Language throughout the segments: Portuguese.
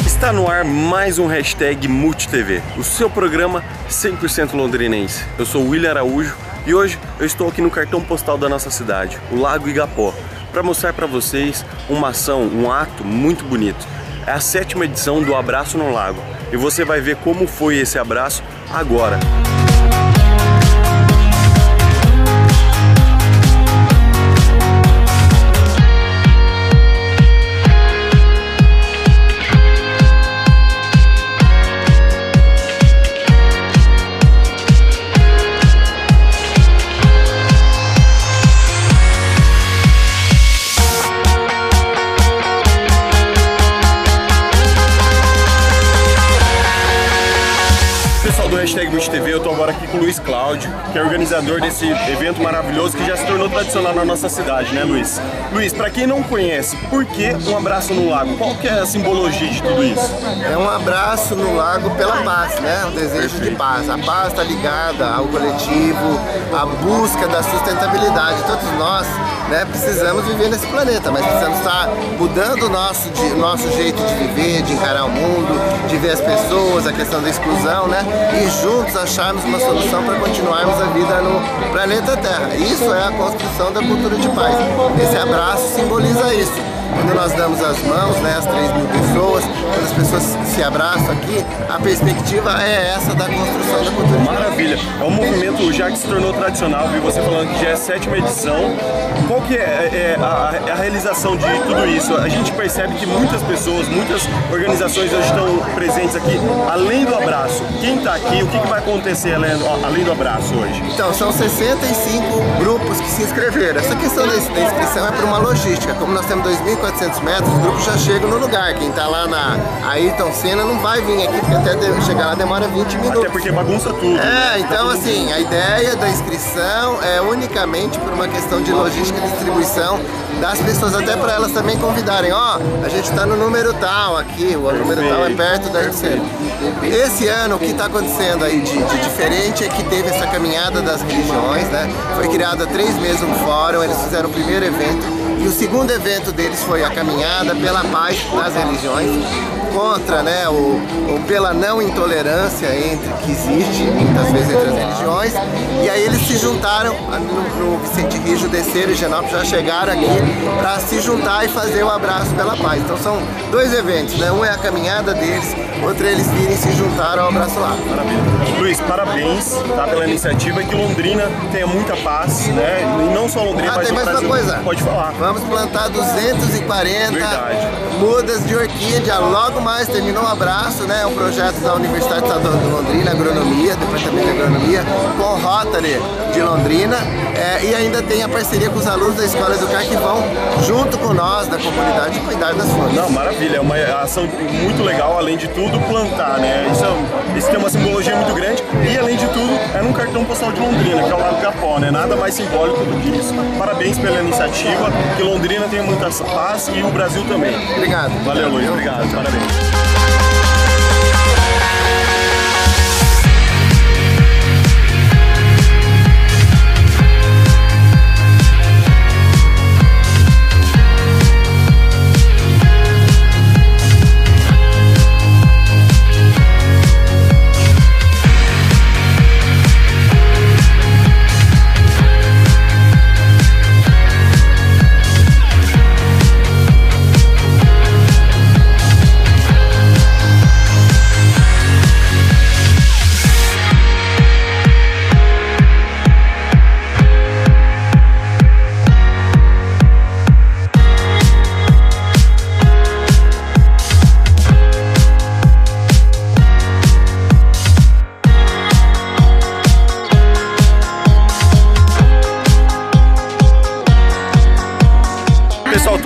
Está no ar mais um hashtag MultiTV, o seu programa 100% londrinense. Eu sou o William Araújo e hoje eu estou aqui no cartão postal da nossa cidade, o Lago Igapó, para mostrar para vocês uma ação, um ato muito bonito. É a 7ª edição do Abraço no Lago e você vai ver como foi esse abraço agora. Hashtag MultiTV, eu tô agora aqui com o Luiz Cláudio, que é organizador desse evento maravilhoso que já se tornou tradicional na nossa cidade, né, Luiz? Luiz, pra quem não conhece, por que um abraço no lago? Qual que é a simbologia de tudo isso? É um abraço no lago pela paz, né? Um desejo de paz. A paz está ligada ao coletivo, à busca da sustentabilidade. Todos nós, né, precisamos viver nesse planeta, mas precisamos estar mudando o nosso jeito de viver, de encarar o mundo, de ver as pessoas, a questão da exclusão, né? E juntos acharmos uma solução para continuarmos a vida no planeta Terra. Isso é a construção da cultura de paz. Esse abraço simboliza isso. Quando nós damos as mãos, né, as 3.000 pessoas, quando as pessoas se abraçam aqui, a perspectiva é essa da construção da cultura de paz. Maravilha! É um movimento já que se tornou tradicional, vi você falando que já é a 7ª edição. Qual que é a realização de tudo isso? A gente percebe que muitas pessoas, muitas organizações hoje estão presentes aqui, além do abraço. Quem está aqui, o que vai acontecer além do abraço hoje? Então, são 65 grupos que se inscreveram. Essa questão da inscrição é para uma logística. Como nós temos 2.400 metros, os grupos já chegam no lugar. Quem está lá na Ayrton Senna não vai vir aqui, porque até chegar lá demora 20 minutos. Até porque bagunça tudo. É, então assim, a ideia da inscrição é unicamente por uma questão de logística e distribuição das pessoas, até para elas também convidarem. Ó, a gente está no número tal aqui, o número tal é perto da Ayrton. Esse ano, o que está acontecendo aí de diferente é que teve essa caminhada das religiões, né? Foi criado há 3 meses um fórum, eles fizeram o primeiro evento. E o segundo evento deles foi a caminhada pela paz das religiões, contra, né, pela não intolerância que existe muitas vezes entre as religiões. E aí eles se juntaram no Vicente Rijo, desceram em Genópolis, já chegaram aqui para se juntar e fazer o abraço pela paz. Então são 2 eventos, né? Um é a caminhada deles, outro eles virem e se juntaram ao abraço lá. Maravilha. Luiz, parabéns, tá, pela iniciativa, que Londrina tenha muita paz, né? E não só Londrina, mas tem mais Brasil. uma coisa. Pode falar. Vamos plantar 240 mudas de orquídea. Logo mais terminou o abraço, né? Um projeto da Universidade Estadual de Londrina, Agronomia, Departamento de Agronomia, com o Rotary de Londrina. E ainda tem a parceria com os alunos da Escola Educar que vão, junto com nós, da comunidade, cuidar das flores. Não, maravilha. É uma ação muito legal, além de tudo, plantar, né? Isso tem uma simbologia muito grande e, além de tudo, é num cartão postal de Londrina, que é o Lago Igapó, né? Nada mais simbólico do que isso. Parabéns pela iniciativa, que Londrina tenha muita paz e o Brasil também. Obrigado. Valeu, Luiz. Obrigado. Parabéns.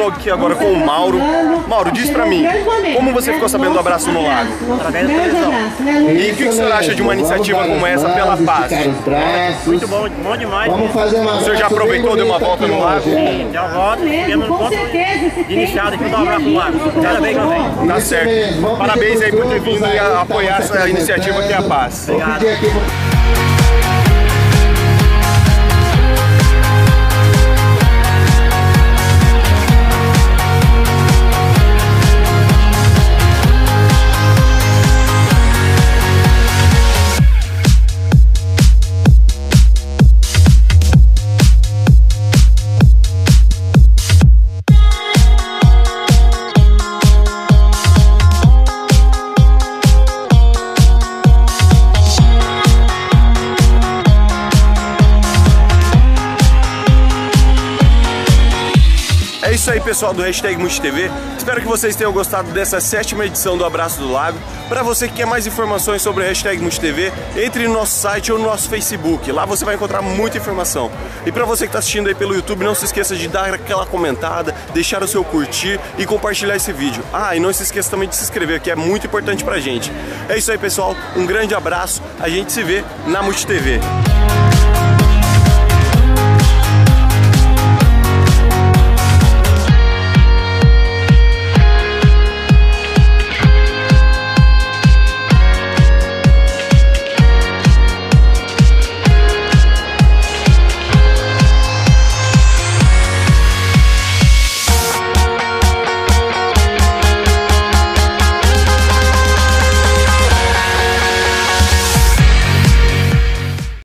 estou aqui agora com o Mauro. Mauro, diz pra mim, como você ficou sabendo do Abraço no Lago? Através da televisão. E o que o senhor acha de uma iniciativa como essa pela paz? Muito bom, bom demais. O senhor já aproveitou, deu uma volta no lago? Já volto, temos um ponto iniciado aqui, dar um abraço no lago. Cada vez que eu venho. Tá certo. Parabéns aí por ter vindo e apoiar essa iniciativa que é a paz. Obrigado. É isso aí, pessoal do Hashtag MultiTV. Espero que vocês tenham gostado dessa 7ª edição do Abraço do Lago. Para você que quer mais informações sobre o Hashtag MultiTV, entre no nosso site ou no nosso Facebook. Lá você vai encontrar muita informação. E para você que está assistindo aí pelo YouTube, não se esqueça de dar aquela comentada, deixar o seu curtir e compartilhar esse vídeo. Ah, e não se esqueça também de se inscrever, que é muito importante pra gente. É isso aí, pessoal. Um grande abraço. A gente se vê na MultiTV.